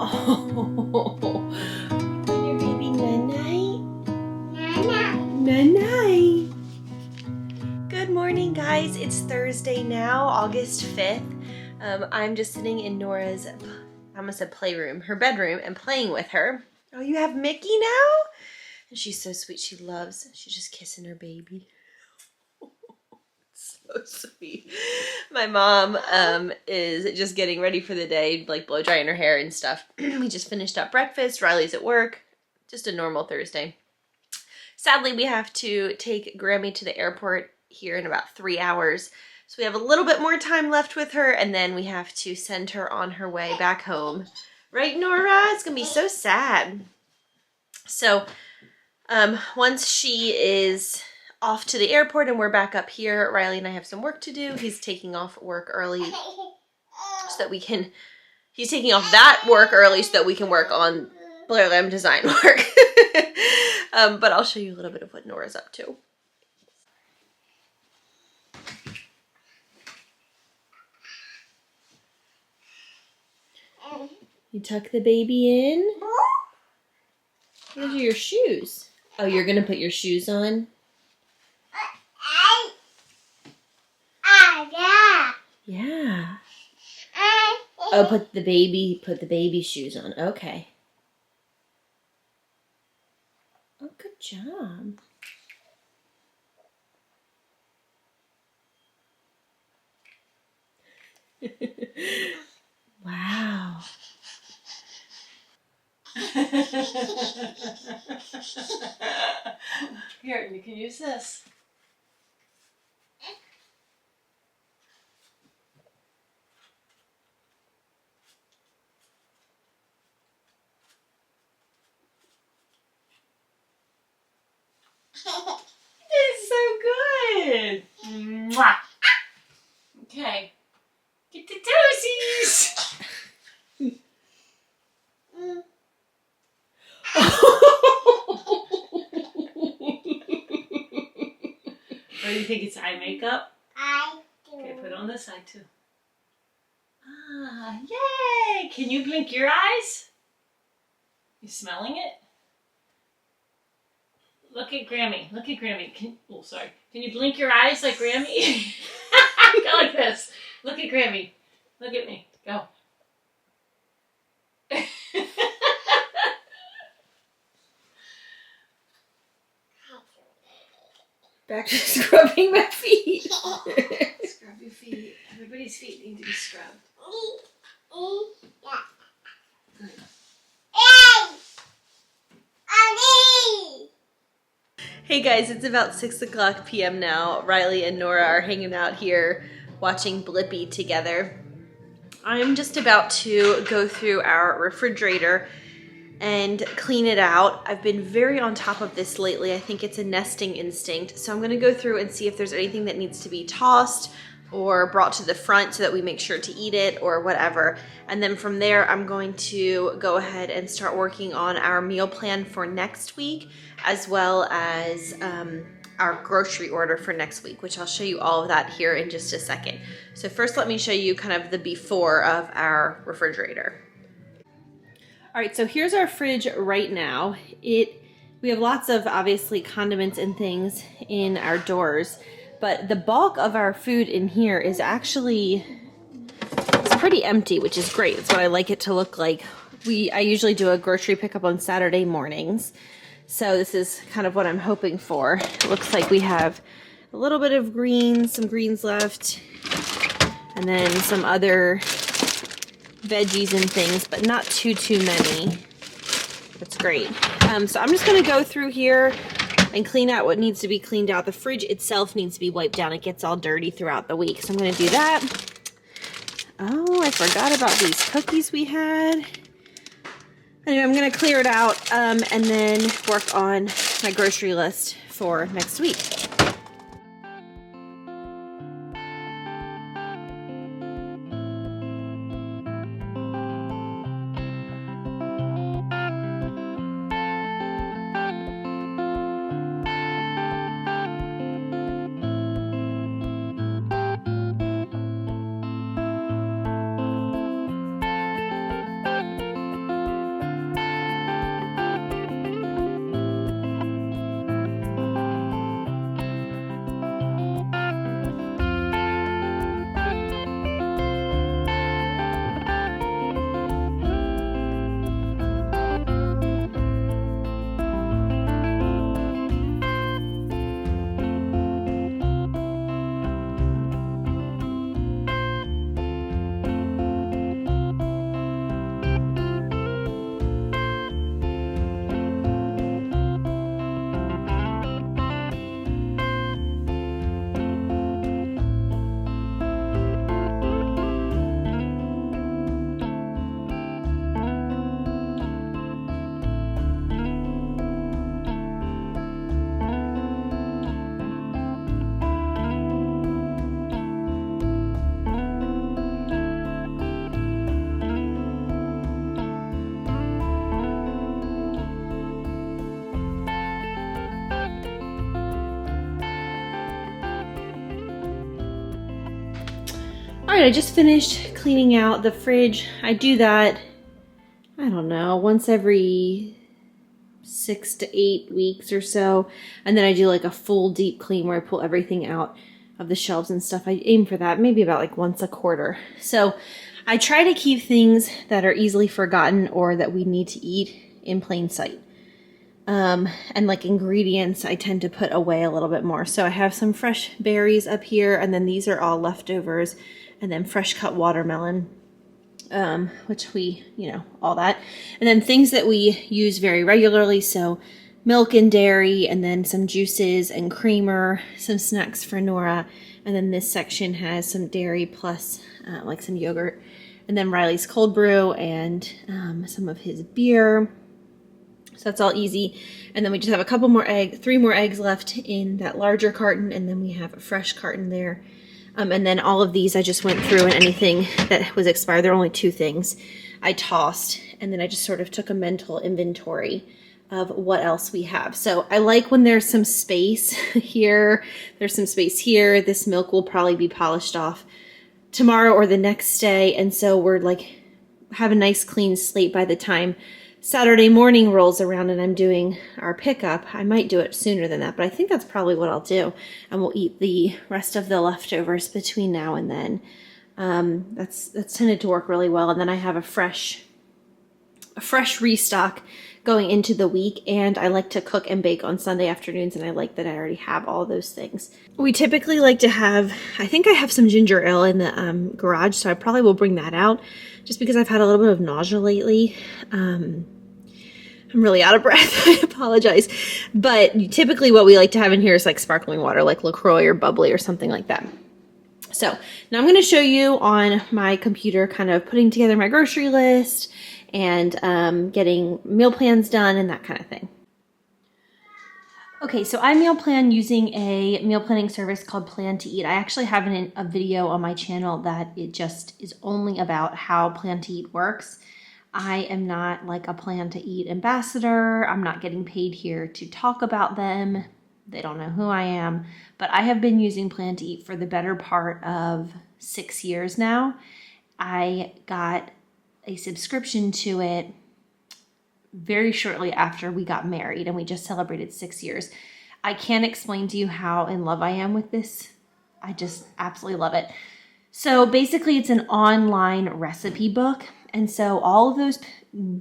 Oh, your baby night-night? Night-night. Good morning, guys. It's Thursday now, August 5th. I'm just sitting in Nora's, I almost said playroom, her bedroom, and playing with her. Oh, you have Mickey now? And she's so sweet. She's just kissing her baby. So sweet. My mom is just getting ready for the day, like blow drying her hair and stuff. We just finished up breakfast. Riley's at work. Just a normal Thursday. Sadly, we have to take Grammy to the airport here in about 3 hours. So we have a little bit more time left with her, and then we have to send her on her way back home. Right, Nora? It's gonna be so sad. So once she is off to the airport and we're back up here, Riley and I have some work to do. He's taking off work early so that we can, he's taking off that work early so that we can work on Blair Lamb design work. But I'll show you a little bit of what Nora's up to. You tuck the baby in. Those are your shoes. Oh, you're gonna put your shoes on? Yeah. Oh, put the baby shoes on. Okay. Oh, good job. Wow. Here, you can use this. It's so good. Mwah. Okay. Get the toesies. What do you think? It's eye makeup? I do. Okay, put it on this side too. Ah, yay! Can you blink your eyes? You smelling it? Look at Grammy. Look at Grammy. Oh, sorry. Can you blink your eyes like Grammy? Go like this. Look at Grammy. Look at me. Go. Back to scrubbing my feet. Scrub your feet. Everybody's feet need to be scrubbed. Good. Hey guys, it's about 6 o'clock p.m. now. Riley and Nora are hanging out here watching Blippi together. I'm just about to go through our refrigerator and clean it out. I've been very on top of this lately. I think it's a nesting instinct. So I'm gonna go through and see if there's anything that needs to be tossed or brought to the front so that we make sure to eat it or whatever. And then from there, I'm going to go ahead and start working on our meal plan for next week, as well as our grocery order for next week, which I'll show you all of that here in just a second. So first, let me show you kind of the before of our refrigerator. All right, so here's our fridge right now. We have lots of, obviously, condiments and things in our doors, but the bulk of our food in here is actually, it's pretty empty, which is great. It's what I like it to look like. I usually do a grocery pickup on Saturday mornings, so this is kind of what I'm hoping for. It looks like we have a little bit of greens, some greens left, and then some other veggies and things, but not too many. That's great. So I'm just gonna go through here and clean out what needs to be cleaned out. The fridge itself needs to be wiped down. It gets all dirty throughout the week, so I'm gonna do that. Oh, I forgot about these cookies we had. Anyway, I'm gonna clear it out and then work on my grocery list for next week. right, I just finished cleaning out the fridge. I do that, I don't know, once every 6 to 8 weeks or so. And then I do like a full deep clean where I pull everything out of the shelves and stuff. I aim for that maybe about like once a quarter. So I try to keep things that are easily forgotten or that we need to eat in plain sight. And like ingredients, I tend to put away a little bit more. So I have some fresh berries up here, and then these are all leftovers, and then fresh cut watermelon, which we, all that. And then things that we use very regularly. So milk and dairy, and then some juices and creamer, some snacks for Nora. And then this section has some dairy plus like some yogurt. And then Riley's cold brew and some of his beer. So that's all easy. And then we just have a couple more eggs, 3 more eggs left in that larger carton. And then we have a fresh carton there. And then all of these I just went through, and anything that was expired, there are only 2 things I tossed. And then I just sort of took a mental inventory of what else we have. So I like when there's some space here. There's some space here. This milk will probably be polished off tomorrow or the next day. And so we're like, have a nice clean slate by the time Saturday morning rolls around and I'm doing our pickup. I might do it sooner than that, but I think that's probably what I'll do. And we'll eat the rest of the leftovers between now and then. That's tended to work really well. And then I have a fresh restock going into the week, and I like to cook and bake on Sunday afternoons, and I like that I already have all those things. We typically like to have, I think I have some ginger ale in the garage, so I probably will bring that out just because I've had a little bit of nausea lately. I'm really out of breath. I apologize. But typically what we like to have in here is like sparkling water, like LaCroix or bubbly or something like that. So now I'm going to show you on my computer kind of putting together my grocery list and getting meal plans done and that kind of thing. Okay, so I meal plan using a meal planning service called Plan to Eat. I actually have a video on my channel that it just is only about how Plan to Eat works. I am not like a Plan to Eat ambassador. I'm not getting paid here to talk about them. They don't know who I am, but I have been using Plan to Eat for the better part of 6 years now. I got a subscription to it very shortly after we got married, and we just celebrated 6 years. I can't explain to you how in love I am with this. I just absolutely love it. So basically it's an online recipe book. And so all of those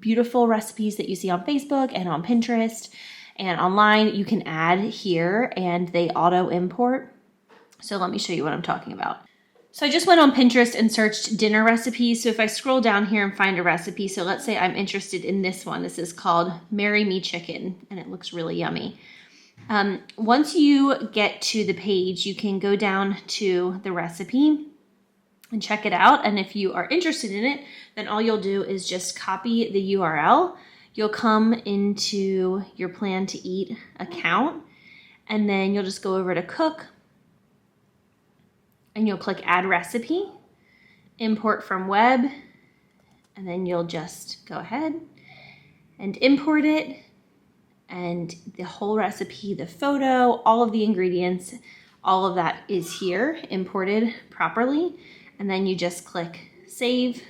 beautiful recipes that you see on Facebook and on Pinterest and online, you can add here and they auto import. So let me show you what I'm talking about. So I just went on Pinterest and searched dinner recipes. So if I scroll down here and find a recipe, so let's say I'm interested in this one. This is called Marry Me Chicken, and it looks really yummy. Once you get to the page, you can go down to the recipe and check it out. And if you are interested in it, then all you'll do is just copy the URL. You'll come into your Plan to Eat account, and then you'll just go over to Cook, and you'll click Add Recipe, Import from Web, and then you'll just go ahead and import it, and the whole recipe, the photo, all of the ingredients, all of that is here, imported properly, and then you just click Save,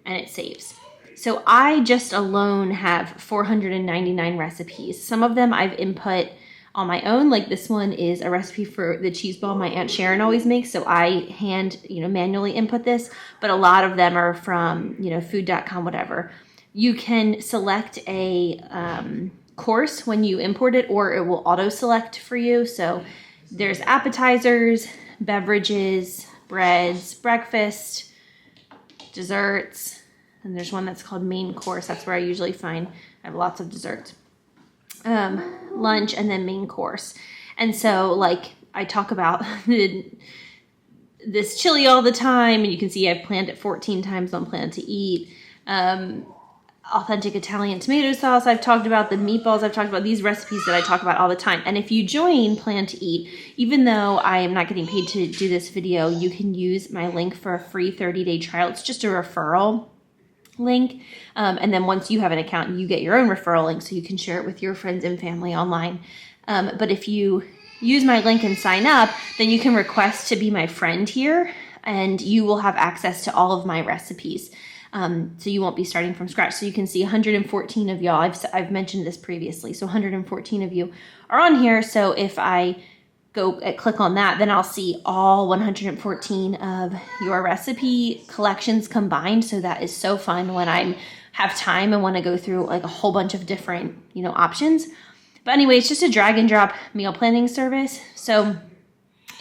and it saves. So I just alone have 499 recipes. Some of them I've input on my own, like this one is a recipe for the cheese ball my Aunt Sharon always makes, so I manually input this, but a lot of them are from, food.com, whatever. You can select a course when you import it, or it will auto-select for you. So there's appetizers, beverages, breads, breakfast, desserts, and there's one that's called main course. That's where I usually find I have lots of desserts. Lunch, and then main course. And so like I talk about this chili all the time, and you can see I've planned it 14 times on Plan to Eat. Authentic Italian tomato sauce I've talked about, the meatballs I've talked about, these recipes that I talk about all the time. And if you join Plan to Eat, even though I am not getting paid to do this video, you can use my link for a free 30-day trial. It's just a referral link, and then once you have an account, you get your own referral link so you can share it with your friends and family online. But if you use my link and sign up, then you can request to be my friend here. and you will have access to all of my recipes. So you won't be starting from scratch. So you can see 114 of y'all, I've mentioned this previously, so 114 of you are on here. So if I go click on that, then I'll see all 114 of your recipe collections combined. So that is so fun when I have time and want to go through like a whole bunch of different, options. But anyway, it's just a drag and drop meal planning service. So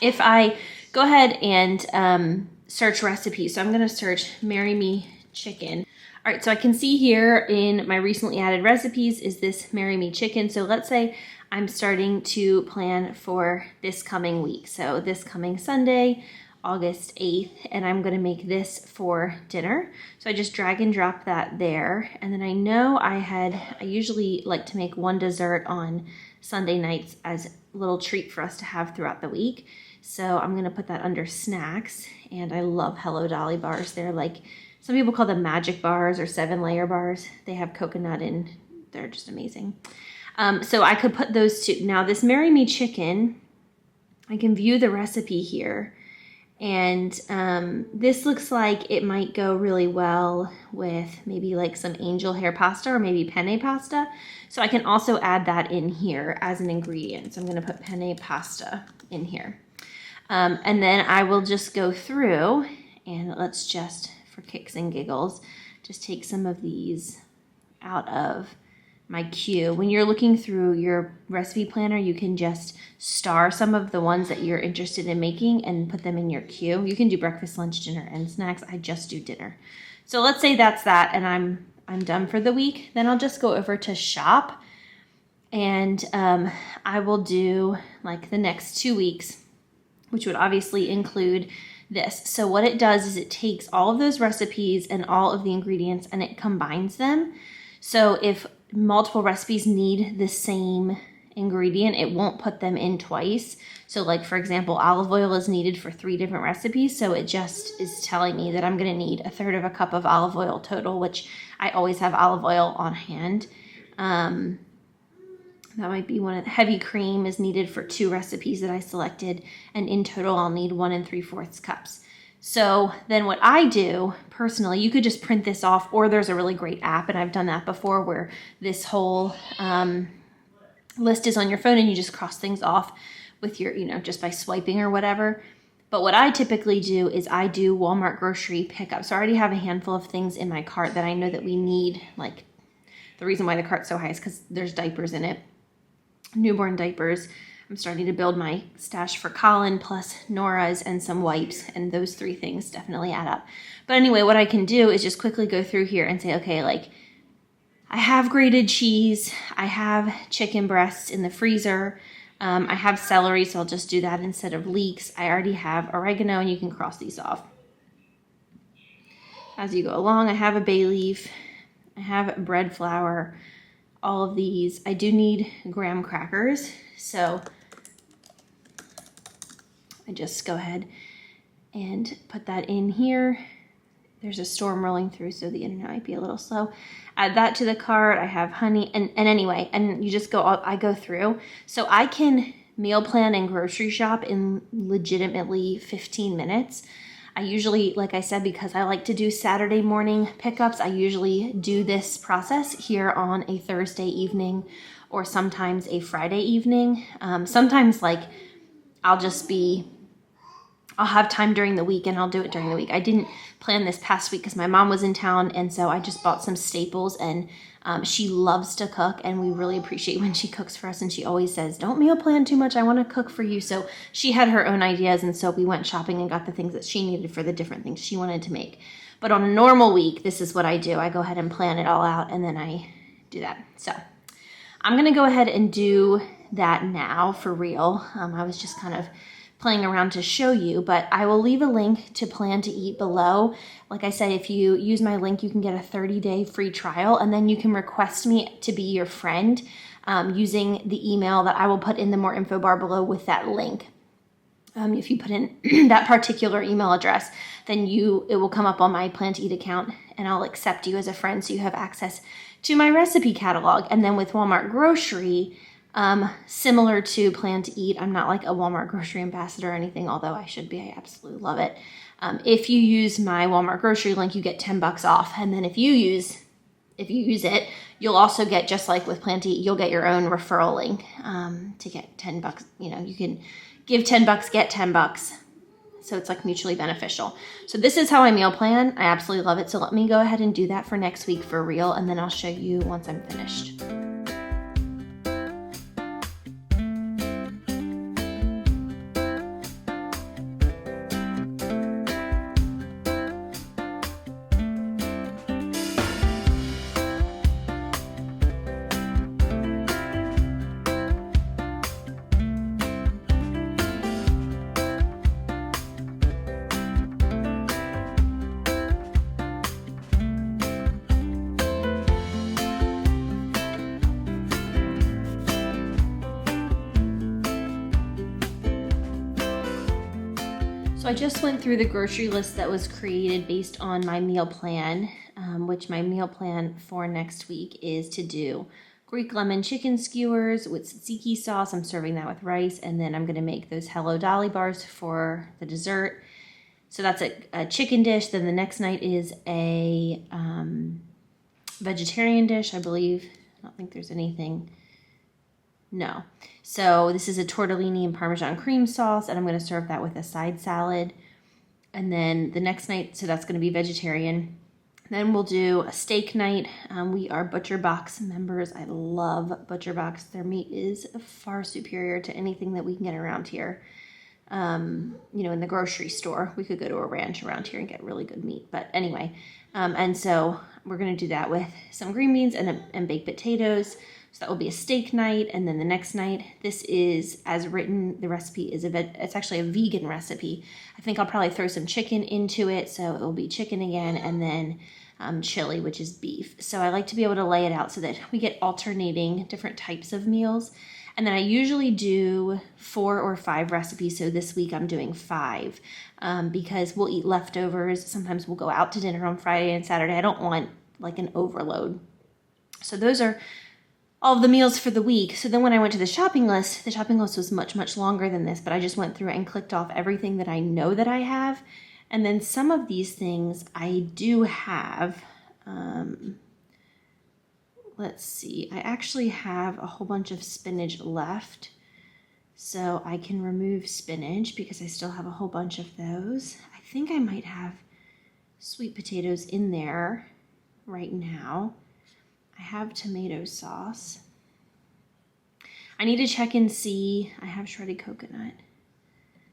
if I go ahead and search recipes, so I'm going to search Marry Me Chicken. All right, so I can see here in my recently added recipes is this Marry Me Chicken. So let's say I'm starting to plan for this coming week. So this coming Sunday, August 8th, and I'm gonna make this for dinner. So I just drag and drop that there. And then I know I usually like to make one dessert on Sunday nights as a little treat for us to have throughout the week. So I'm gonna put that under snacks. And I love Hello Dolly bars. They're like, some people call them magic bars or 7-layer bars. They have coconut in, they're just amazing. So I could put those two. Now this Marry Me Chicken, I can view the recipe here. And this looks like it might go really well with maybe like some angel hair pasta or maybe penne pasta. So I can also add that in here as an ingredient. So I'm gonna put penne pasta in here. And then I will just go through and let's just, for kicks and giggles, just take some of these out of my queue. When you're looking through your recipe planner, you can just star some of the ones that you're interested in making and put them in your queue. You can do breakfast, lunch, dinner, and snacks. I just do dinner. So let's say that's that, and I'm done for the week. Then I'll just go over to shop, and I will do like the next 2 weeks, which would obviously include this. So what it does is it takes all of those recipes and all of the ingredients and it combines them. So if multiple recipes need the same ingredient, it won't put them in twice. So like, for example, olive oil is needed for 3 different recipes. So it just is telling me that I'm going to need 1/3 of a cup of olive oil total, which I always have olive oil on hand. That might be one of the heavy cream is needed for 2 recipes that I selected. And in total, I'll need 1 3/4 cups. So then what I do personally, you could just print this off, or there's a really great app, and I've done that before, where this whole list is on your phone and you just cross things off with your, just by swiping or whatever. But what I typically do is I do Walmart grocery pickup. So I already have a handful of things in my cart that I know that we need. Like, the reason why the cart's so high is because there's diapers in it, newborn diapers. I'm starting to build my stash for Colin, plus Nora's and some wipes, and those 3 things definitely add up. But anyway, what I can do is just quickly go through here and say, okay, like, I have grated cheese, I have chicken breasts in the freezer, I have celery, so I'll just do that instead of leeks. I already have oregano, and you can cross these off. As you go along, I have a bay leaf, I have bread flour, all of these. I do need graham crackers, so I just go ahead and put that in here. There's a storm rolling through, so the internet might be a little slow. Add that to the cart. I have honey, and anyway, and you just go, I go through. So I can meal plan and grocery shop in legitimately 15 minutes. I usually, like I said, because I like to do Saturday morning pickups, I usually do this process here on a Thursday evening or sometimes a Friday evening. Sometimes like I'll have time during the week and I'll do it during the week. I didn't plan this past week because my mom was in town, and so I just bought some staples, and she loves to cook, and we really appreciate when she cooks for us, and she always says, don't meal plan too much, I want to cook for you. So she had her own ideas, and so we went shopping and got the things that she needed for the different things she wanted to make. But on a normal week, this is what I do. I go ahead and plan it all out, and then I do that. So I'm going to go ahead and do that now for real. I was just kind of playing around to show you, but I will leave a link to Plan to Eat below. Like I said, if you use my link, you can get a 30-day free trial, and then you can request me to be your friend using the email that I will put in the more info bar below with that link. If you put in that particular email address, then it will come up on my Plan to Eat account, and I'll accept you as a friend so you have access to my recipe catalog. And then with Walmart Grocery, Similar to Plan to Eat. I'm not like a Walmart grocery ambassador or anything, although I should be. I absolutely love it. If you use my Walmart grocery link, you get $10 off. And then if you use it, you'll also get, just like with Plan to Eat, you'll get your own referral link to get $10. You know, you can give $10, get $10. So it's like mutually beneficial. So this is how I meal plan. I absolutely love it. So let me go ahead and do that for next week for real, and then I'll show you once I'm finished. So I just went through the grocery list that was created based on my meal plan, which my meal plan for next week is to do Greek lemon chicken skewers with tzatziki sauce. I'm serving that with rice, and then I'm gonna make those Hello Dolly bars for the dessert. So that's a chicken dish. Then the next night is a vegetarian dish, I believe. I don't think there's anything. No. So this is a tortellini and Parmesan cream sauce, and I'm going to serve that with a side salad. And then the next night, so that's going to be vegetarian. Then we'll do a steak night. We are Butcher Box members. I love Butcher Box. Their meat is far superior to anything that we can get around here. You know, in the grocery store. We could go to a ranch around here and get really good meat. But anyway, and so we're going to do that with some green beans and baked potatoes. So that will be a steak night. And then the next night, this is as written. The recipe is it's actually a vegan recipe. I think I'll probably throw some chicken into it. So it will be chicken again, and then chili, which is beef. So I like to be able to lay it out so that we get alternating different types of meals. And then I usually do 4 or 5 recipes. So this week I'm doing 5 because we'll eat leftovers. Sometimes we'll go out to dinner on Friday and Saturday. I don't want like an overload. So those are all of the meals for the week. So then when I went to the shopping list was much, much longer than this, but I just went through and clicked off everything that I know that I have. And then some of these things I do have. Let's see, I actually have a whole bunch of spinach left. So I can remove spinach because I still have a whole bunch of those. I think I might have sweet potatoes in there right now. I have tomato sauce. I need to check and see. I have shredded coconut.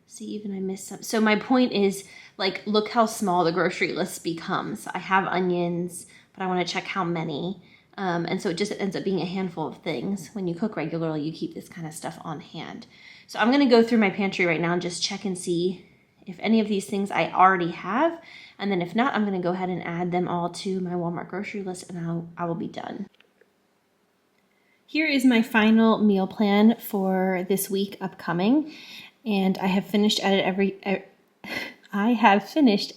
See, even I missed some. So my point is, like, look how small the grocery list becomes. I have onions, but I want to check how many. And so it just ends up being a handful of things. When you cook regularly, you keep this kind of stuff on hand. So I'm going to go through my pantry right now and just check and see if any of these things I already have. And then if not, I'm going to go ahead and add them all to my Walmart grocery list, and I will be done. Here is my final meal plan for this week upcoming. And I have finished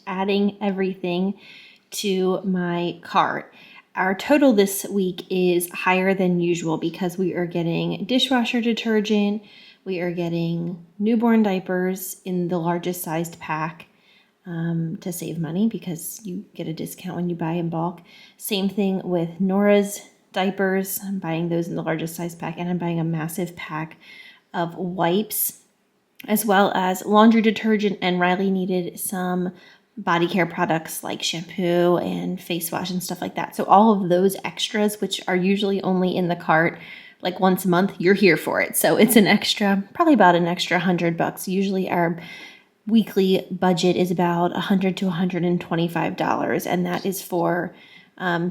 adding everything to my cart. Our total this week is higher than usual because we are getting dishwasher detergent, we are getting newborn diapers in the largest sized pack to save money because you get a discount when you buy in bulk. Same thing with Nora's diapers. I'm buying those in the largest size pack, and I'm buying a massive pack of wipes, as well as laundry detergent, and Riley needed some body care products like shampoo and face wash and stuff like that. So all of those extras, which are usually only in the cart like once a month, you're here for it. So it's an extra, probably about an extra $100. Usually our weekly budget is about $100 to $125, and that is for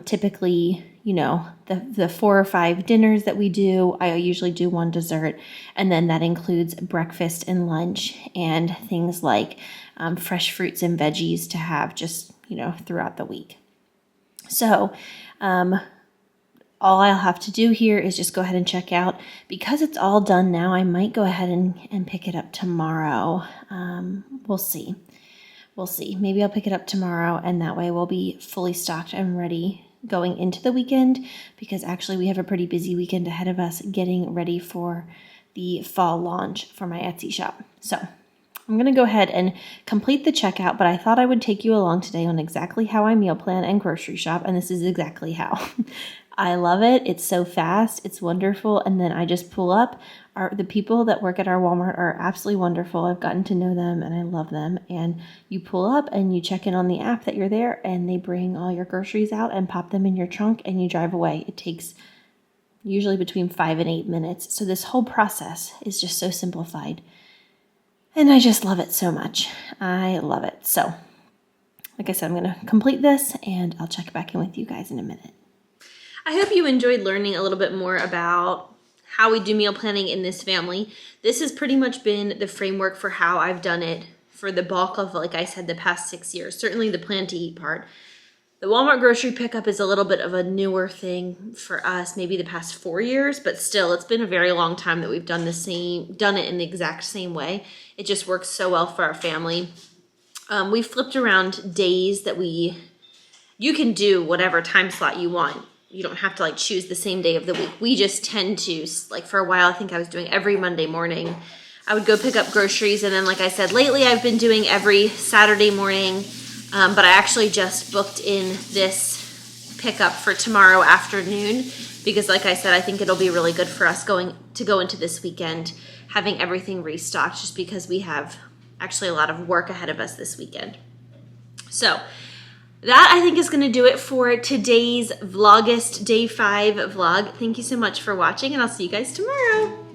typically, you know, the 4 or 5 dinners that we do. I usually do 1 dessert, and then that includes breakfast and lunch and things like fresh fruits and veggies to have just, you know, throughout the week. So all I'll have to do here is just go ahead and check out. Because it's all done now, I might go ahead and pick it up tomorrow. We'll see. Maybe I'll pick it up tomorrow, and that way we'll be fully stocked and ready going into the weekend, because actually we have a pretty busy weekend ahead of us getting ready for the fall launch for my Etsy shop. So I'm going to go ahead and complete the checkout, but I thought I would take you along today on exactly how I meal plan and grocery shop, and this is exactly how. I love it. It's so fast. It's wonderful. And then I just pull up. The people that work at our Walmart are absolutely wonderful. I've gotten to know them and I love them. And you pull up and you check in on the app that you're there, and they bring all your groceries out and pop them in your trunk and you drive away. It takes usually between 5 and 8 minutes. So this whole process is just so simplified. And I just love it so much. I love it. So, like I said, I'm going to complete this and I'll check back in with you guys in a minute. I hope you enjoyed learning a little bit more about how we do meal planning in this family. This has pretty much been the framework for how I've done it for the bulk of, like I said, the past 6 years. Certainly the plan to eat part. The Walmart grocery pickup is a little bit of a newer thing for us, maybe the past 4 years, but still it's been a very long time that we've done it in the exact same way. It just works so well for our family. We flipped around days that you can do whatever time slot you want. You don't have to like choose the same day of the week. We just tend to, like for a while, I think I was doing every Monday morning. I would go pick up groceries, and then like I said, lately I've been doing every Saturday morning, but I actually just booked in this pickup for tomorrow afternoon because like I said, I think it'll be really good for us go into this weekend having everything restocked, just because we have actually a lot of work ahead of us this weekend. So that I think is going to do it for today's Vlogust Day 5 vlog. Thank you so much for watching, and I'll see you guys tomorrow.